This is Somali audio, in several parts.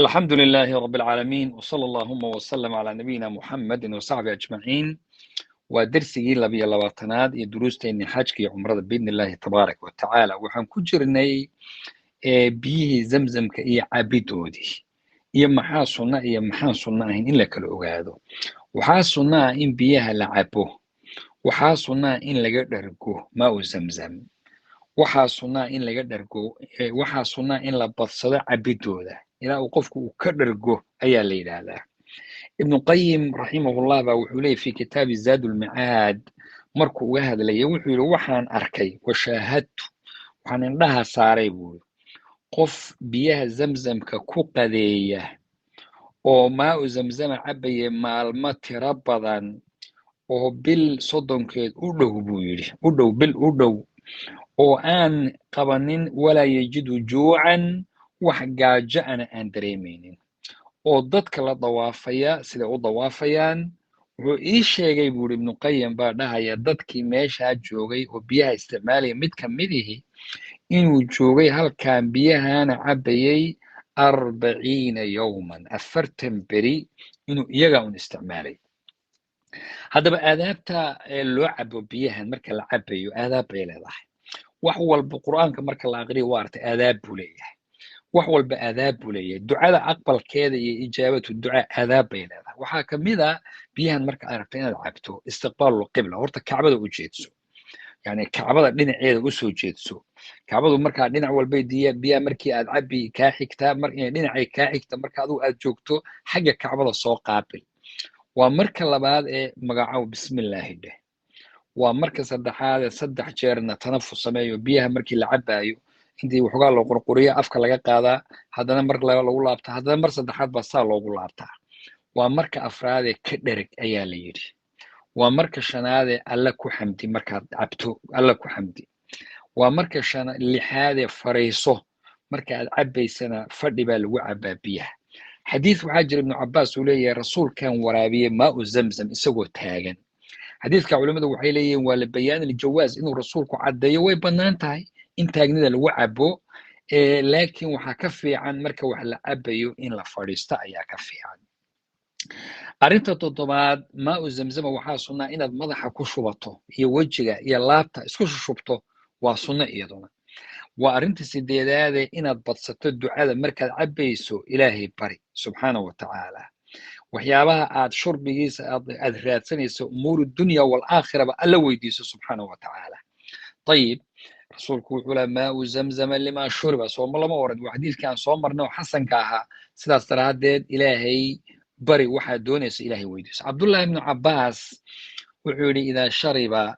الحمد لله رب العالمين وصلى اللهم وسلم على نبينا محمد وصحبه أجمعين ودرسي لبي لباتناد دروستين حجك عمرة بإذن الله تبارك وتعالى وحن كجرني بيه زمزم كإي عبدودي إيا محاسونا إيا محاسونا إن لك الأغادو وحاسونا إن بيها لعبو وحاسونا إن لقدرقو ماء زمزم وحاسونا إن لقدرقو وحاسونا إن لبتصد عبدوده إلى وقفك وكدرقو أيا ليلة هذا ابن القيم رحمه الله وحوليه في كتاب زاد المعاد مركو وهذا لي وحول وحان أركي وشاهدت وحان عندها صاريبو قف بيها زمزم كقدية oo maa u zamzama cabaya maalmo tiro badan oo bil soddonkeed u dhow buu yidhi bil u dhow oo aan qabanin walaa yajidu juucan wax gaajo ana aan dareemaynin oo dadka la dawaafaya sida u dawaafayaan wuxuu ii sheegay buuri ibnu qayim baa dhahaya dadkii meeshaa joogay oo biyaha isticmaalaya mid ka midihi inuu joogay halkaan biyahana cabayay 40 yawman 40 beri inuu iyaga un isticmaalay haddaba aadaabta loo cabo biyahan marka la cabayo aadaab bay leedahay wax walba qur'aanka marka la aqriyo waa artay aadaab buu leeyahay wax walba aadaab buu leeyahay ducada aqbalkeeda iyo ijaabatu ducaa aadaab bay leedahay waxaa ka mid a biyahan marka aad rabto inaad cabto istiqbaalu qibla horta kacbada u jeedso يعني كعبة دين عيد وسو جيتسو كعبة مركا دين أول بيدية بيا مركي أدعبي كاحكتا مركي دين عي كاحكتا مركا أدو أجوكتو حاجة كعبة الصوق قابل ومركا لبعض مقعو بسم الله ده ومركا صدح هذا صدح جيرنا تنفس سمايو بيها مركي لعبايو عندي وحقا لو قرقورية أفكا لغا قادا هذا مركا لو لابتا هذا مر صدحات بصار لو لابتا ومركا أفراد كدرك أيالي يري waa marka shanaade alla ku xamdi markaad cabto alla ku xamdi waa marka lixaade fariiso marka aad cabaysana fadhi baa lagu cabaa biyaha xadiis waxaa jira ibnu cabbaas uu leeyahay rasuulkan waraabiyey maa u zamzam isagoo taagan xadiiska culimmadu waxay leeyihiin waa la bayaan aljawaaz inuu rasuulku caddeeyo way bannaan tahay in taagnida lagu cabo laakiin waxaa ka fiican marka wax la cabayo in la fadhiisto ayaa ka fiican arrinta toddobaad maa u zamzama waxaa sunnaa inaad madaxa ku shubato iyo wejiga iyo laabta isku shushubto waa sunno iyaduna waa arrinta sideedaade inaad badsato ducada markaad cabayso ilaahay bari subxaana wa tacaala waxyaabaha aad shurbigiisa aad raadsanayso umuuru dunya walaakhiraba alla weydiiso subxaana wa tacaala ayib rasuulku wuxuu laha maa u zamzama limaa shuriba sooma lama oran waa xadiiskii aan soo marnay oo xasanka ahaa sidaas daraadeed ilaahay bari waxaad doonaysa ilaahay weydiiso cabdullahi ibnu cabbaas wuxuu yidhi idaa shariba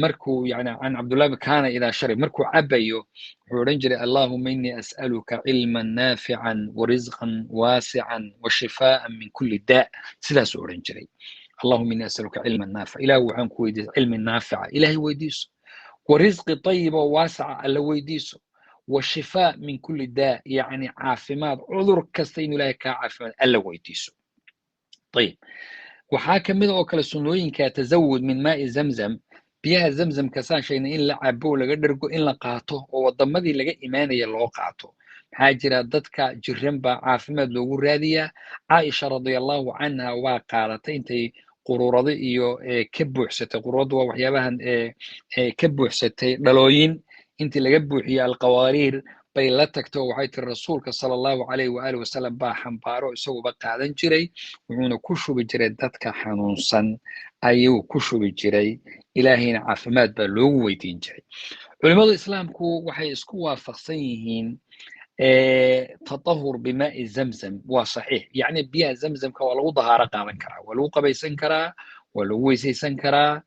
markuu yani can cabdullahi kaana idaa sharib markuu cabayo wuxuu odhan jiray allahuma innii as'aluka cilman naafican warisqan waasican washifaa'an min kulli daa sidaasuu odhan jiray allahuma innii as'aluka cilman naafica ilaahu waxaan ku weydiisa cilmi naafica ilaahay weydiiso warisqi tayiba oo waasaca alla weydiiso washifaa min kulli daa yani caafimaad cudur kasta inuu ilaahay kaa caafimaad alla weydiiso طيب waxaa ka mid oo kale sunnooyinka tazawud min maa'i zamzam biyaha zamzamka saan sheegnay in la cabo laga dhergo in la qaato oo wadamadii laga imaanaya loo qaato maxaa jira dadka jiran baa caafimaad loogu raadiyaa caaisha radiyallahu canha waa qaadatay intay qururado iyo ka buuxsatay qururadu waa waxyaabahan ka buuxsatay dhalooyin intii laga buuxiyo alqawaariir bay la tagto waxay tiri rasuulka sala allahu calayhi waalihi wasalam baa xambaaro isaguba qaadan jiray wuxuuna ku shubi jiray dadka xanuunsan ayuu ku shubi jiray ilaahayna caafimaad baa loogu weydiin jiray culimmadu islaamku waxay isku waafaqsan yihiin tatahur bimaa'i zamzam waa saxiix yacni biyaha zamzamka waa lagu dahaaro qaadan karaa waa lagu qabaysan karaa waa lagu weysaysan karaa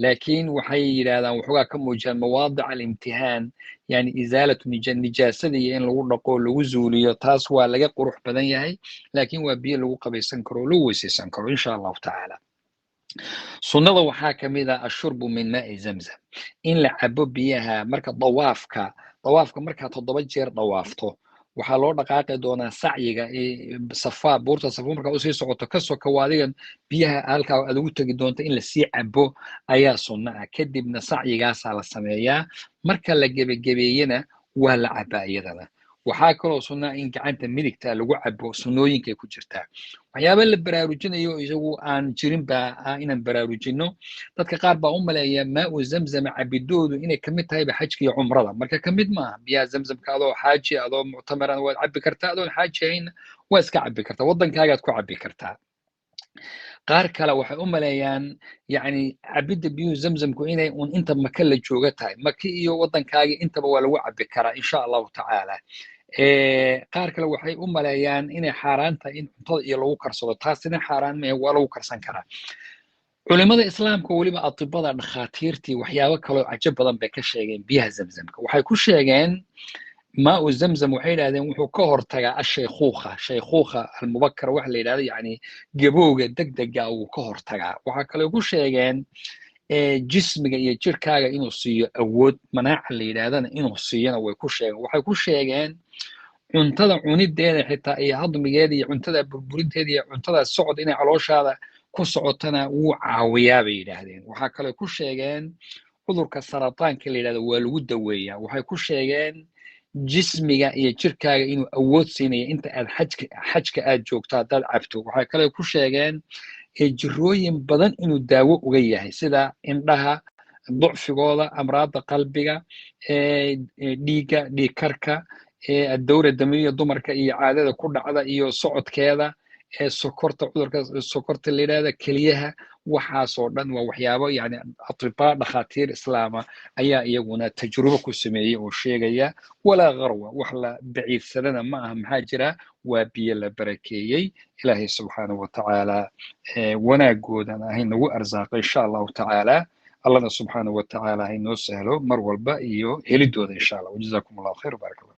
laakiin waxay yidhaahdaan waxoogaa ka muujiyaan mawaadic alimtihaan yani isaalatu nijaasada iyo in lagu dhaqo lagu zuuliyo taas waa laga qurux badan yahay laakiin waa biyo lagu qabaysan karo oo lagu weysaysan karo insha allahu tacaala sunnada waxaa ka mid ah ashurbu min maa'i zamzam in la cabo biyaha marka dawaafka markaa 7 jeer dawaafto waxaa loo dhaqaaqi doonaa sacyiga safaa buurta safaa markaa usii socoto ka sokow adigan biyaha halkaa aad ugu tegi doonto in lasii cabo ayaa sunno ah kadibna sacyigaasaa la sameeyaa marka la gebagebeeyena waa la cabaa iyadana waxaa kaloo sunnaa in gacanta midigta lagu cabo sunnooyinkay ku jirtaa waxyaaba la baraarujinayo isagu aan jirin baa inaan baraarujino dadka qaar baa u maleeya maau zamzama cabidoodu inay kamid tahayba xajka iyo cumrada marka kamid maaha biyaha zamzamka adoo xaaji adoo muctamaran waad cabi kartaa adoon xaaji ahayn waa iska cabi kartaa waddankaagaad ku cabi kartaa qaar kale waxay u maleeyaan yani cabidda biyuhu zamzamku inay un inta maka la jooga tahay maki iyo waddankaagii intaba waa lagu cabi karaa insha allahu tacaala qaar kale waxay u maleeyaan inay xaaraan tahay in cuntada iyo lagu karsado taasina xaaraan maahe waa lagu karsan karaa culimada islaamka weliba atibada dhakhaatiirtii waxyaabo kaloo cajab badan bay ka sheegeen biyaha zamzamka waxay ku sheegeen maau zamzam waxay yidhahdeen wuxuu ka hortagaa ashaykuukha almubakar waxa la yidhahdo yani gabowga degdega uu ka hortagaa waxaa kale ku sheegeen jismiga iyo jirkaaga inuu siiyo awood manaaca la yidhahdana inuu siiyana way ku sheegeen waxay ku sheegeen cuntada cunideeda xitaa iyo hadmigeeda iyo cuntada burburinteeda iyo cuntada socod inay calooshaada ku socotana wuu caawiyaa bay yidhaahdeen waxaa kale ku sheegeen cudurka sarataanka la yidhahdo waa lagu daweeyaa waxay ku sheegeen jismiga iyo jirkaaga inuu awood siinaya inta aad xajka aad joogto haddaad cabto waxay kale ku sheegeen jirooyin badan inuu daawo uga yahay sida indhaha ducfigooda amraadda qalbiga dhiigga dhiigkarka dawra damiya dumarka iyo caadada ku dhacda iyo socodkeeda sokorta cudurka sokorta la yidhahda keliyaha waxaasoo dhan waa waxyaabo yani atibaa dhakhaatiir islaama ayaa iyaguna tajrubo ku sameeyey oo sheegaya walaa qarwa wax la baciidsadana ma aha maxaa jira waa biyo la barakeeyey ilaahay subxaanahu watacaala wanaagoodan ahay nagu arsaaqo insha allahu tacaala allana subxaanahu watacaala hay noo sahlo mar walba iyo helidooda insha allah wajazakum allahu khayr barak allah